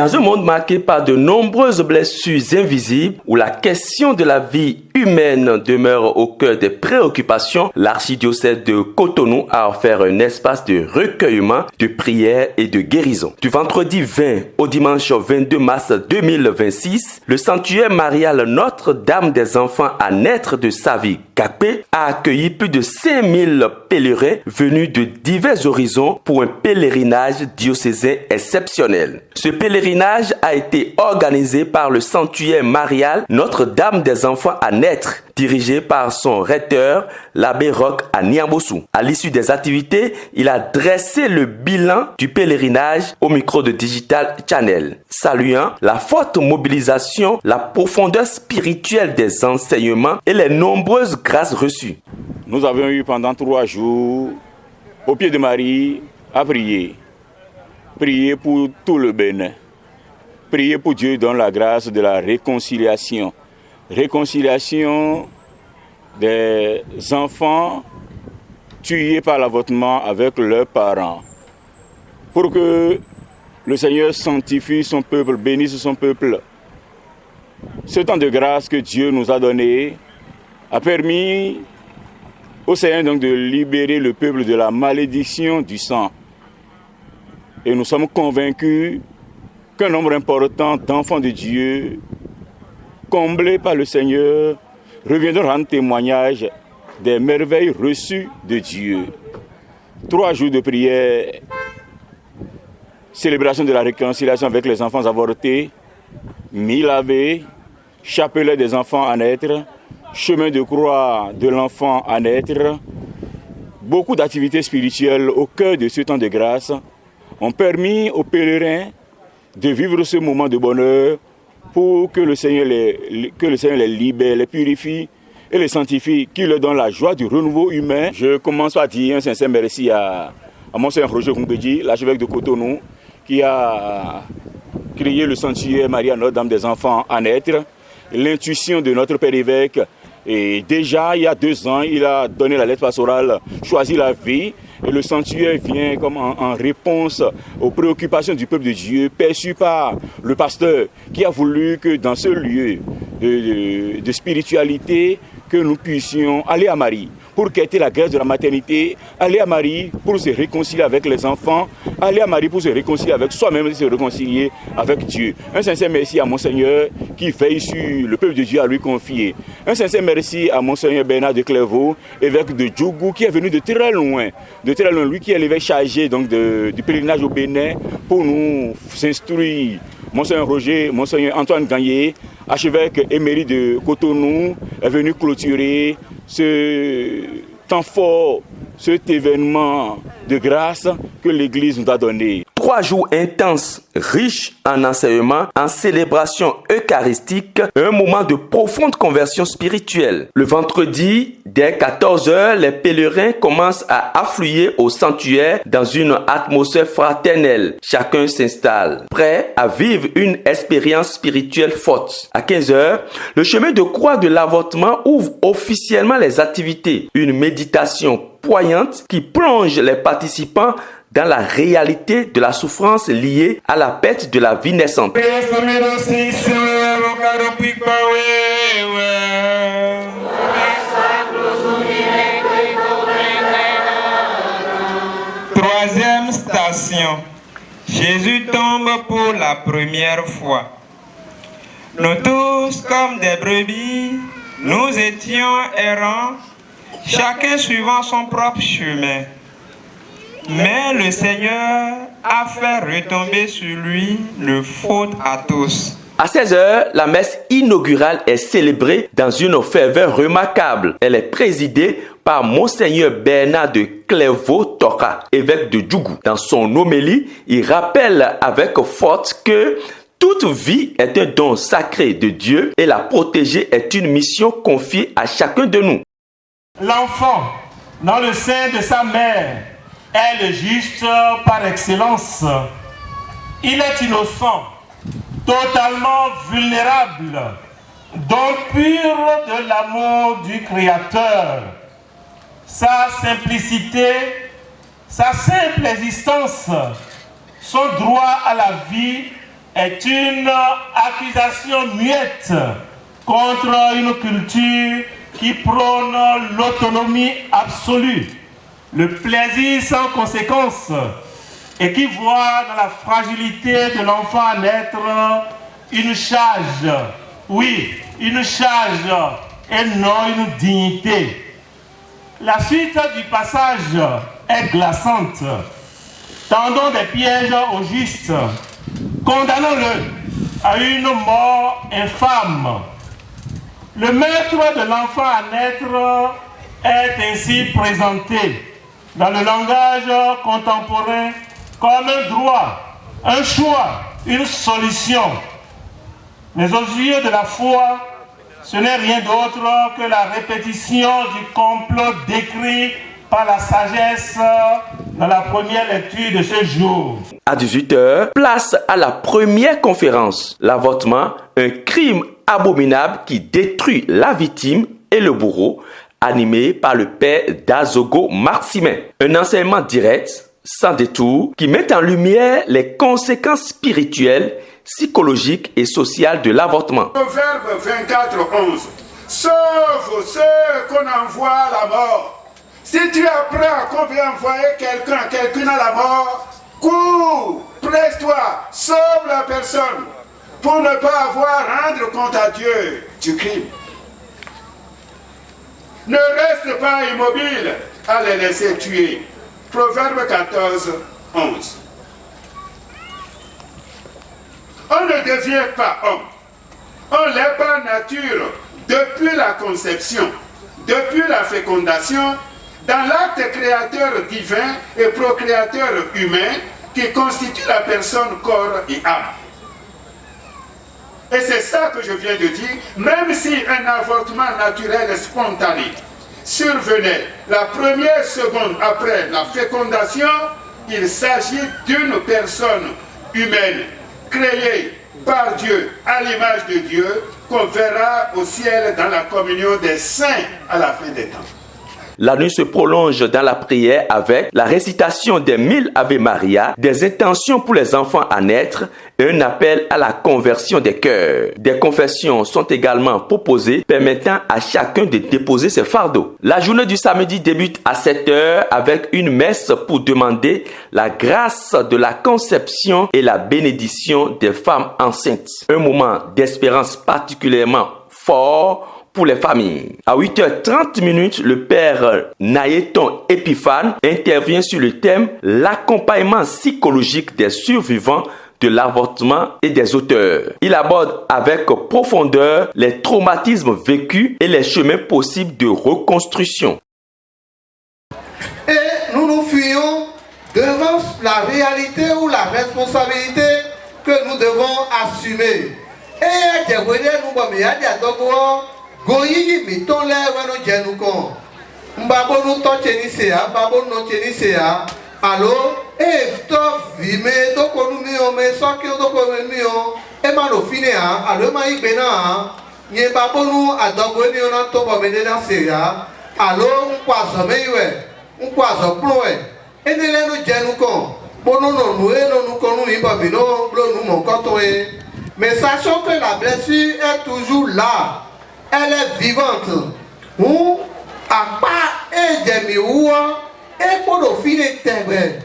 Dans un monde marqué par de nombreuses blessures invisibles, où la question de la vie humaine demeure au cœur des préoccupations, l'archidiocèse de Cotonou a offert un espace de recueillement, de prière et de guérison. Du vendredi 20 au dimanche 22 mars 2026, le sanctuaire marial Notre-Dame des Enfants à naître de Savi-Gakpé a accueilli plus de 5000 pèlerins venus de divers horizons pour un pèlerinage diocésain exceptionnel. Ce pèlerinage a été organisé par le sanctuaire marial Notre-Dame des Enfants à naître, dirigé par son recteur, l'abbé Roch à Niambossou. À l'issue des activités, il a dressé le bilan du pèlerinage au micro de Digital Channel, saluant la forte mobilisation, la profondeur spirituelle des enseignements et les nombreuses grâces reçues. Nous avons eu pendant 3 jours, au pied de Marie, à prier. Prier pour tout le Bénin. Prier pour Dieu dans la grâce de la réconciliation. Réconciliation des enfants tués par l'avortement avec leurs parents. Pour que le Seigneur sanctifie son peuple, bénisse son peuple. Ce temps de grâce que Dieu nous a donné a permis au Seigneur donc de libérer le peuple de la malédiction du sang. Et nous sommes convaincus qu'un nombre important d'enfants de Dieu, comblés par le Seigneur, reviendront rendre témoignage des merveilles reçues de Dieu. 3 jours de prière, célébration de la réconciliation avec les enfants avortés, mi-lavé, chapelet des enfants à naître, chemin de croix de l'enfant à naître. Beaucoup d'activités spirituelles au cœur de ce temps de grâce ont permis aux pèlerins de vivre ce moment de bonheur pour que le Seigneur les libère, les purifie et les sanctifie, qu'il leur donne la joie du renouveau humain. Je commence par dire un sincère merci à Monseigneur Roger Kumbedji, l'archevêque de Cotonou, qui a créé le sanctuaire Marie à Notre-Dame des Enfants à naître. L'intuition de notre père évêque, et déjà il y a 2 ans, il a donné la lettre pastorale « Choisis la vie ». Et le sanctuaire vient comme en réponse aux préoccupations du peuple de Dieu, perçues par le pasteur qui a voulu que dans ce lieu de spiritualité, que nous puissions aller à Marie pour quitter la grâce de la maternité, aller à Marie pour se réconcilier avec les enfants, aller à Marie pour se réconcilier avec soi-même et se réconcilier avec Dieu. Un sincère merci à Monseigneur qui veille sur le peuple de Dieu à lui confier. Un sincère merci à Monseigneur Bernard de Clairvaux, évêque de Djougou, qui est venu de très loin, lui qui est l'évêque chargé donc du pèlerinage au Bénin pour nous instruire. Monseigneur Roger, Monseigneur Antoine Gagné, archevêque émérite de Cotonou, est venu clôturer ce temps fort, cet événement de grâce que l'Église nous a donné. 3 jours intenses, riches en enseignements, en célébration eucharistique, un moment de profonde conversion spirituelle. Le vendredi, dès 14h, les pèlerins commencent à affluer au sanctuaire dans une atmosphère fraternelle. Chacun s'installe, prêt à vivre une expérience spirituelle forte. À 15h, le chemin de croix de l'avortement ouvre officiellement les activités. Une méditation poignante qui plonge les participants dans la réalité de la souffrance liée à la perte de la vie naissante. Troisième station. Jésus tombe pour la première fois. Nous tous, comme des brebis, nous étions errants, chacun suivant son propre chemin. Mais le Seigneur a fait retomber sur lui le faute à tous. À 16h, la messe inaugurale est célébrée dans une ferveur remarquable. Elle est présidée par Monseigneur Bernard de Clairvaux Toka, évêque de Djougou. Dans son homélie, il rappelle avec force que toute vie est un don sacré de Dieu et la protéger est une mission confiée à chacun de nous. L'enfant, dans le sein de sa mère, est le juste par excellence. Il est innocent, totalement vulnérable, don pur de l'amour du Créateur. Sa simplicité, sa simple existence, son droit à la vie est une accusation muette contre une culture qui prône l'autonomie absolue, le plaisir sans conséquence et qui voit dans la fragilité de l'enfant à naître une charge, oui, une charge et non une dignité. La suite du passage est glaçante. Tendons des pièges au juste, condamnons-le à une mort infâme. Le maître de l'enfant à naître est ainsi présenté dans le langage contemporain comme un droit, un choix, une solution. Mais aux yeux de la foi, ce n'est rien d'autre que la répétition du complot décrit par la sagesse dans la première lecture de ce jour. À 18h, place à la première conférence. L'avortement, un crime abominable qui détruit la victime et le bourreau, animé par le père Dazogo Maximin. Un enseignement direct, sans détour, qui met en lumière les conséquences spirituelles, psychologiques et sociales de l'avortement. Proverbe 24:11. Sauve ceux qu'on envoie à la mort. Si tu apprends qu'on veut envoyer quelqu'un à la mort, cours, presse-toi, sauve la personne pour ne pas avoir à rendre compte à Dieu du crime. Ne reste pas immobile à les laisser tuer. Proverbe 14:11. On ne devient pas homme. On l'est par nature depuis la conception, depuis la fécondation, dans l'acte créateur divin et procréateur humain qui constitue la personne corps et âme. Et c'est ça que je viens de dire, même si un avortement naturel et spontané survenait la première seconde après la fécondation, il s'agit d'une personne humaine créée par Dieu à l'image de Dieu qu'on verra au ciel dans la communion des saints à la fin des temps. La nuit se prolonge dans la prière avec la récitation des 1000 Ave Maria, des intentions pour les enfants à naître et un appel à la conversion des cœurs. Des confessions sont également proposées permettant à chacun de déposer ses fardeaux. La journée du samedi débute à 7h avec une messe pour demander la grâce de la conception et la bénédiction des femmes enceintes. Un moment d'espérance particulièrement fort pour les familles. À 8h30, le père Nayeton Epiphane intervient sur le thème « L'accompagnement psychologique des survivants de l'avortement et des auteurs ». Il aborde avec profondeur les traumatismes vécus et les chemins possibles de reconstruction. Et nous nous fuyons devant la réalité ou la responsabilité que nous devons assumer. Et goyi mi ton le wano jenu kon mbabo nu to chenisia babo no chenisia allo to vime to konu mi o me so ki o to konu mi o e ma no fine a allo ma igbe na nye babo nu adogo ni ona to bo me de na seria allo nkwaso me iwe nkwaso pro e ene le no jenu kon bono no nu e no nu konu mi bo bi no blo nu mo ko to e mais sachant que la blessure est toujours là. Elle est vivante.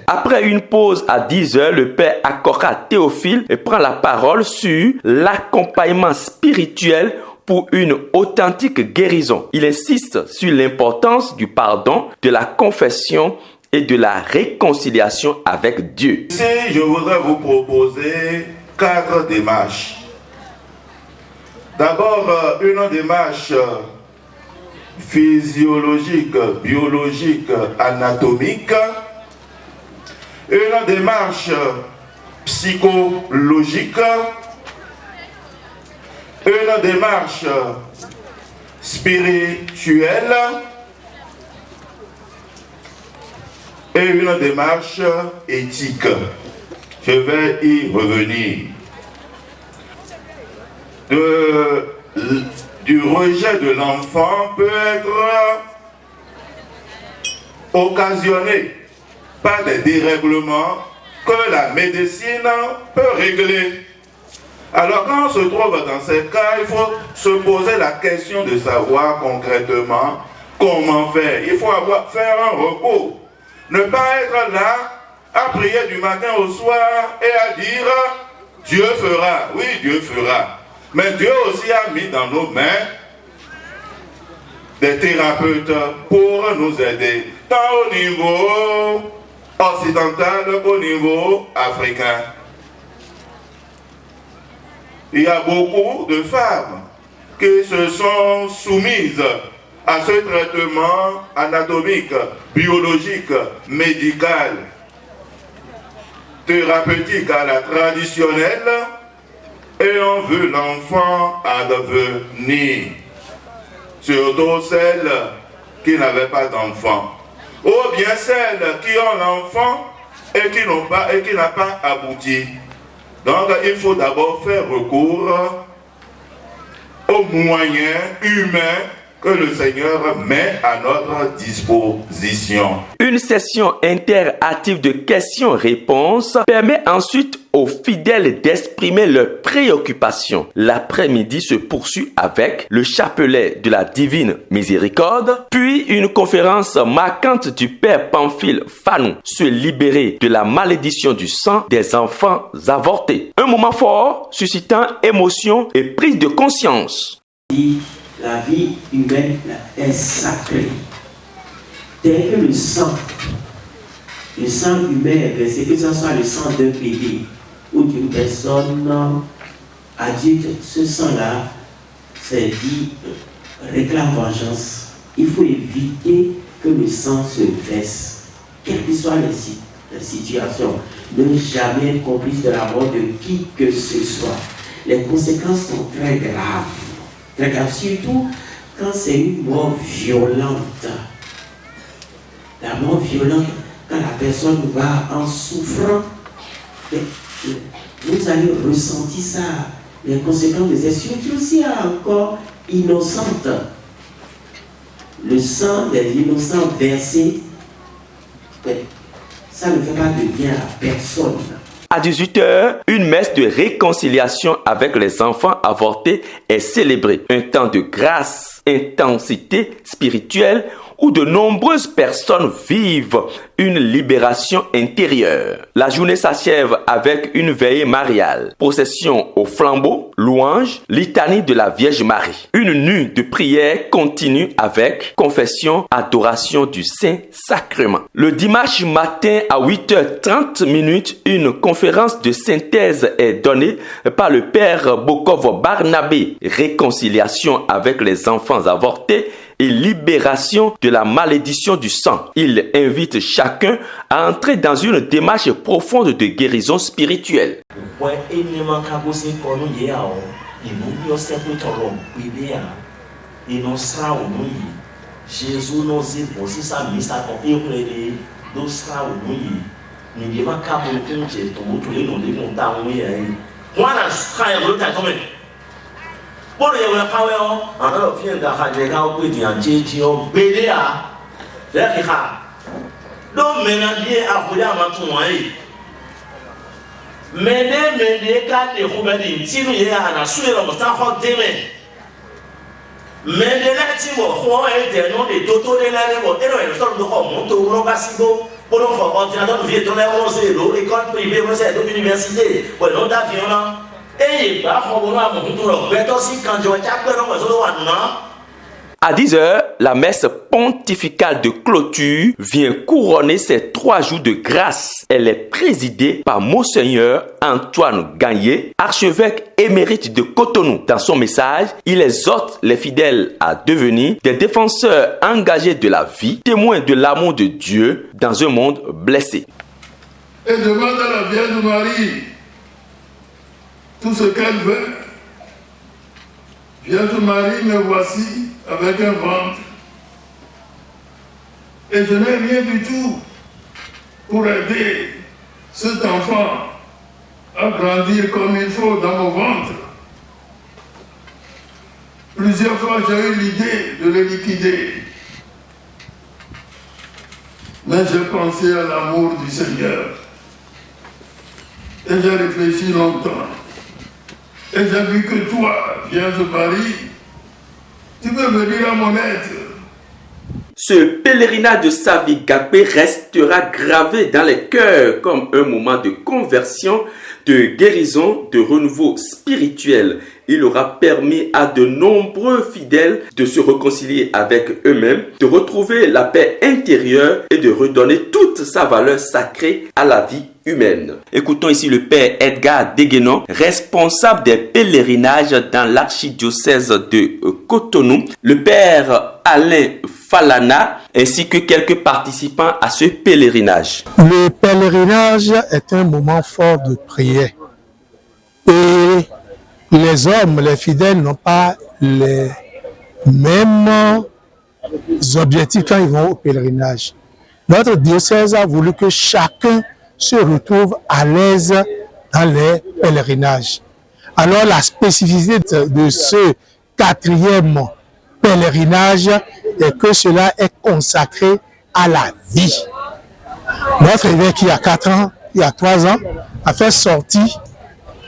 Après une pause à 10h, le père Akora Théophile prend la parole sur l'accompagnement spirituel pour une authentique guérison. Il insiste sur l'importance du pardon, de la confession et de la réconciliation avec Dieu. Ici, je voudrais vous proposer 4 démarches. D'abord, une démarche physiologique, biologique, anatomique, une démarche psychologique, une démarche spirituelle et une démarche éthique. Je vais y revenir. Du rejet de l'enfant peut être occasionné par des dérèglements que la médecine peut régler. Alors quand on se trouve dans ces cas, il faut se poser la question de savoir concrètement comment faire. Il faut faire un recours. Ne pas être là à prier du matin au soir et à dire Dieu fera. Oui, Dieu fera. Mais Dieu aussi a mis dans nos mains des thérapeutes pour nous aider, tant au niveau occidental qu'au niveau africain. Il y a beaucoup de femmes qui se sont soumises à ce traitement anatomique, biologique, médical, thérapeutique à la traditionnelle, et on veut l'enfant advenir. Surtout celles qui n'avaient pas d'enfant, ou bien celles qui ont l'enfant et qui n'a pas abouti. Donc il faut d'abord faire recours aux moyens humains que le Seigneur met à notre disposition. Une session interactive de questions-réponses permet ensuite aux fidèles d'exprimer leurs préoccupations. L'après-midi se poursuit avec le chapelet de la Divine Miséricorde, puis une conférence marquante du Père Pamphile Fanou, se libérer de la malédiction du sang des enfants avortés. Un moment fort suscitant émotion et prise de conscience. La vie humaine est sacrée. Dès que le sang humain est versé, que ce soit le sang d'un bébé ou d'une personne adulte, ce sang-là, c'est dit, réclame vengeance. Il faut éviter que le sang se verse, quelles que soient les situations. Ne jamais être complice de la mort de qui que ce soit. Les conséquences sont très graves. Très grave, surtout quand c'est une mort violente. La mort violente, quand la personne va en souffrant, vous allez ressentir ça, les conséquences de ça, surtout si elle est encore innocente. Le sang des innocents versé, ça ne fait pas de bien à personne. À 18h, une messe de réconciliation avec les enfants avortés est célébrée. Un temps de grâce, intensité spirituelle où de nombreuses personnes vivent une libération intérieure. La journée s'achève avec une veillée mariale, procession au flambeau, louange, litanie de la Vierge Marie. Une nuit de prière continue avec confession, adoration du Saint-Sacrement. Le dimanche matin à 8h30, une conférence de synthèse est donnée par le Père Bokov Barnabé. Réconciliation avec les enfants avortés et libération de la malédiction du sang. Il invite chacun à entrer dans une démarche profonde de guérison spirituelle. Bon, il y a un peu de temps, on a fait un peu de temps, BDA, c'est-à-dire que donc maintenant, il y a un peu de temps, mais quand les Roubaix, si nous y a un souhait, on va s'en faire mais de là, si vous avez non des totaux de l'année, vous avez une sorte de monte au long bassigo, pour nous faire ordinateur, nous viendrons à l'école privée, vous êtes à l'université, vous n'avez pas d'avion là. À 10h, la messe pontificale de clôture vient couronner ces 3 jours de grâce. Elle est présidée par Monseigneur Antoine Gagné, archevêque émérite de Cotonou. Dans son message, il exhorte les fidèles à devenir des défenseurs engagés de la vie, témoins de l'amour de Dieu dans un monde blessé. Et demande à la Vierge Marie tout ce qu'elle veut. Vierge Marie, me voici avec un ventre. Et je n'ai rien du tout pour aider cet enfant à grandir comme il faut dans mon ventre. Plusieurs fois, j'ai eu l'idée de le liquider. Mais j'ai pensé à l'amour du Seigneur. Et j'ai réfléchi longtemps. Et j'ai vu que toi, viens de Paris, tu peux venir à mon aide. Ce pèlerinage de Savi Gakpé restera gravé dans les cœurs comme un moment de conversion, de guérison, de renouveau spirituel. Il aura permis à de nombreux fidèles de se réconcilier avec eux-mêmes, de retrouver la paix intérieure et de redonner toute sa valeur sacrée à la vie humaine. Écoutons ici le père Edgar Deguenon, responsable des pèlerinages dans l'archidiocèse de Cotonou, le père Alain Falana, ainsi que quelques participants à ce pèlerinage. Le pèlerinage est un moment fort de prière. Et les hommes, les fidèles n'ont pas les mêmes objectifs quand ils vont au pèlerinage. Notre diocèse a voulu que chacun se retrouve à l'aise dans les pèlerinages. Alors la spécificité de ce 4e pèlerinage est que cela est consacré à la vie. Notre évêque, il y a 4 ans, il y a 3 ans, a fait sortir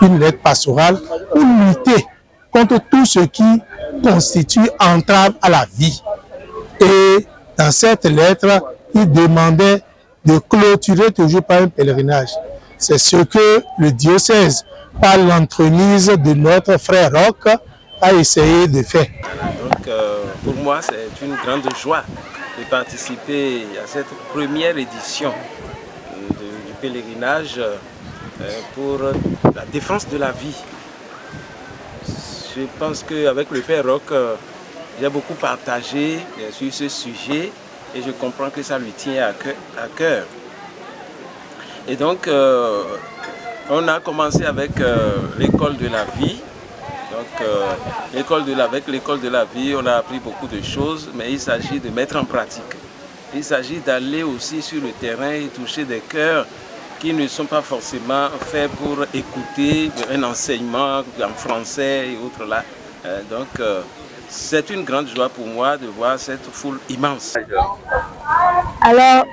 une lettre pastorale pour lutter contre tout ce qui constitue entrave à la vie. Et dans cette lettre, il demandait de clôturer toujours par un pèlerinage. C'est ce que le diocèse, par l'entremise de notre frère Roch, a essayé de faire. Donc pour moi, c'est une grande joie de participer à cette première édition du pèlerinage pour la défense de la vie. Je pense qu'avec le père Roch, j'ai beaucoup partagé sur ce sujet et je comprends que ça lui tient à cœur. Et donc, on a commencé avec l'école de la vie. Donc, avec l'école de la vie, on a appris beaucoup de choses, mais il s'agit de mettre en pratique. Il s'agit d'aller aussi sur le terrain et toucher des cœurs qui ne sont pas forcément faits pour écouter un enseignement en français et autres là. Donc, c'est une grande joie pour moi de voir cette foule immense. Alors,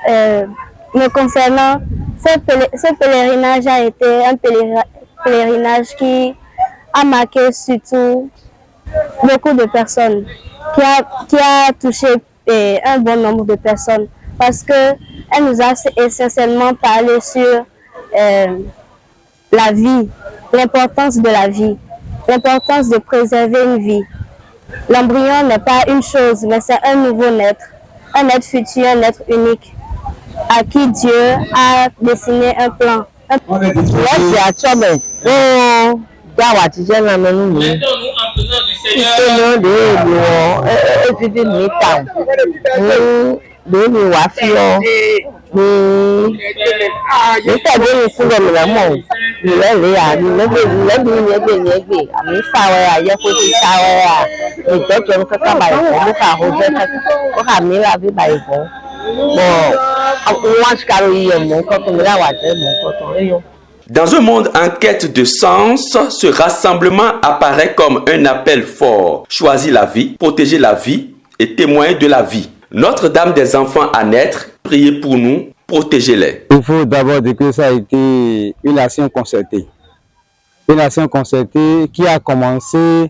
me concernant, ce pèlerinage a été un pèlerinage qui a marqué surtout beaucoup de personnes, qui a touché un bon nombre de personnes, parce qu'elle nous a essentiellement parlé sur la vie, l'importance de la vie, l'importance de préserver une vie. L'embryon n'est pas une chose, mais c'est un nouveau naître, un être futur, un être unique, à qui Dieu a dessiné un plan. Dans un monde en quête de sens, ce rassemblement apparaît comme un appel fort. Choisir la vie, protéger la vie et témoigner de la vie. Notre-Dame des enfants à naître, priez pour nous, protégez-les. Il faut d'abord dire que ça a été une action concertée. Une action concertée qui a commencé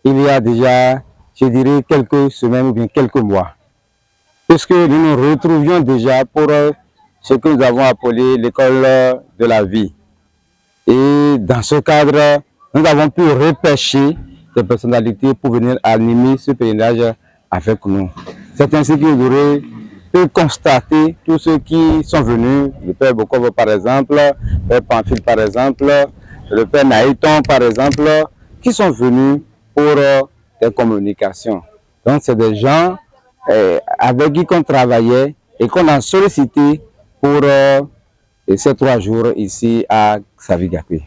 il y a déjà, je dirais, quelques semaines ou bien quelques mois. Puisque nous nous retrouvions déjà pour ce que nous avons appelé l'école de la vie. Et dans ce cadre, nous avons pu repêcher des personnalités pour venir animer ce pèlerinage avec nous. C'est ainsi que vous aurez pu constater tous ceux qui sont venus, le père Bokov par exemple, le père Pamphile par exemple, le père Naïton par exemple, qui sont venus pour des communications. Donc c'est des gens avec qui on travaillait et qu'on a sollicité pour ces 3 jours ici à Savi Gakpé.